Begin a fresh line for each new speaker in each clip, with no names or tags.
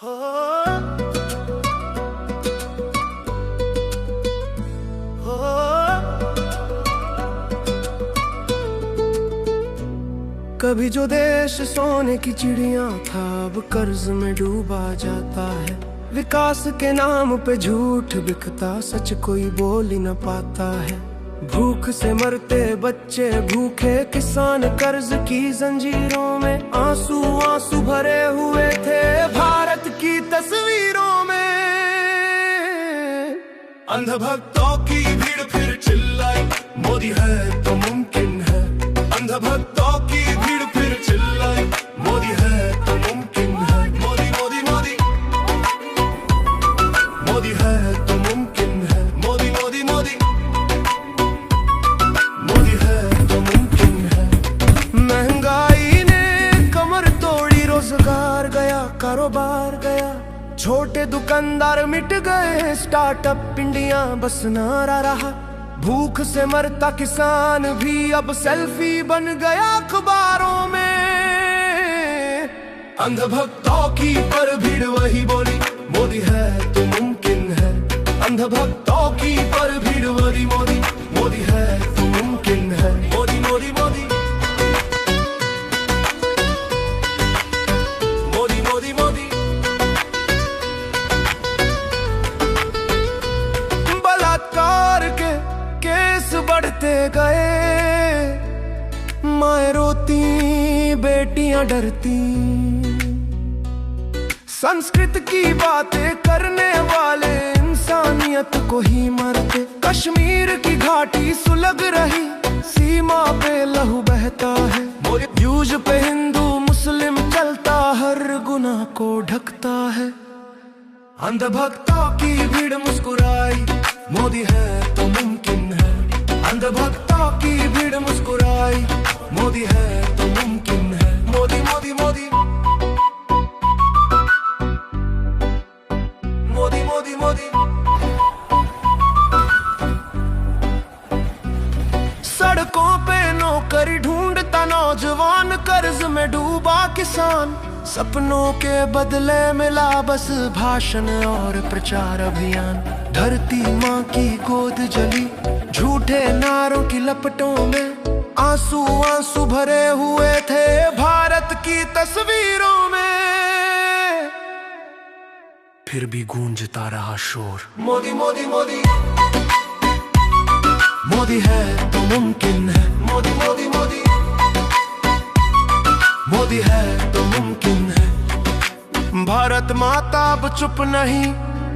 कभी जो देश सोने की चिड़िया था अब कर्ज में डूबा जाता है। विकास के नाम पे झूठ बिकता, सच कोई बोल ही न पाता है। भूख से मरते बच्चे, भूखे किसान, कर्ज की जंजीरों में आंसू आंसू भरे हुए थे भारत की तस्वीरों में। अंधभक्तों की भीड़ फिर चिल्लाई, मोदी है तो मुमकिन है। अंधभक्तों की भीड़ फिर चिल्लाई, मोदी है तो मुमकिन है। मोदी मोदी मोदी मोदी है तो मुमकिन है। मोदी मोदी मोदी मोदी है तो मुमकिन है। महंगाई ने कमर तोड़ी, रोजगार गया, कारोबार गया, छोटे दुकानदार मिट गए, स्टार्टअप इंडिया बस नारा रहा। भूख से मरता किसान भी अब सेल्फी बन गया अखबारों में। अंधभक्तों की पर भीड़ वही बोली, मोदी है तो मुमकिन है। अंधभक्तों की पर भीड़ वही मोदी, मोदी है तो मुमकिन है। मोदी मोदी मोदी मोदी मोदी मोदी बलात्कार के केस बढ़ते गए, माए रोती बेटियां डरती। संस्कृत की बातें करने वाले इंसानियत को ही मरते। कश्मीर की घाटी सुलग रही, सीमा पे लहू बहता है। व्यूज पे हिंदू मुस्लिम चलता, हर गुनाह को ढकता है। अंधभक्तों की भीड़ मुस्कुराई, मोदी है तो मुमकिन है। अंधभक्तों की भीड़ मुस्कुराई, मोदी है तो मुमकिन है। मोदी मोदी मोदी मोदी मोदी मोदी सड़कों पे नौकरी ढूंढता नौजवान, कर्ज में डूबा किसान। सपनों के बदले मिला बस भाषण और प्रचार अभियान। धरती माँ की गोद जली, झूठे नारों की लपटों में आंसू आंसू भरे हुए थे भारत की तस्वीरों में। फिर भी गूंजता रहा शोर, मोदी मोदी मोदी मोदी है तो मुमकिन है। मोदी मोदी मोदी मोदी है तो मुमकिन है। भारत माता अब चुप नहीं,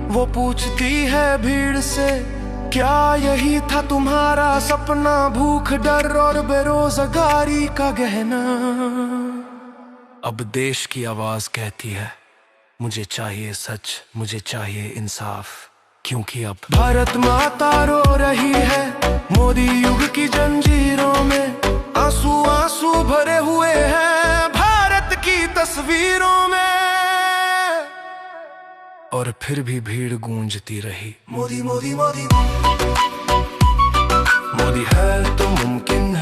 वो पूछती है भीड़ से, क्या यही था तुम्हारा सपना? भूख डर और बेरोजगारी का गहना। अब देश की आवाज कहती है, मुझे चाहिए सच, मुझे चाहिए इंसाफ। क्योंकि अब भारत माता रो रही है मोदी युग की जंजीरों में। आंसू आंसू भरे हुए हैं भारत की तस्वीरों में। और फिर भी भीड़ गूंजती रही, मोदी मोदी मोदी मोदी है तो मुमकिन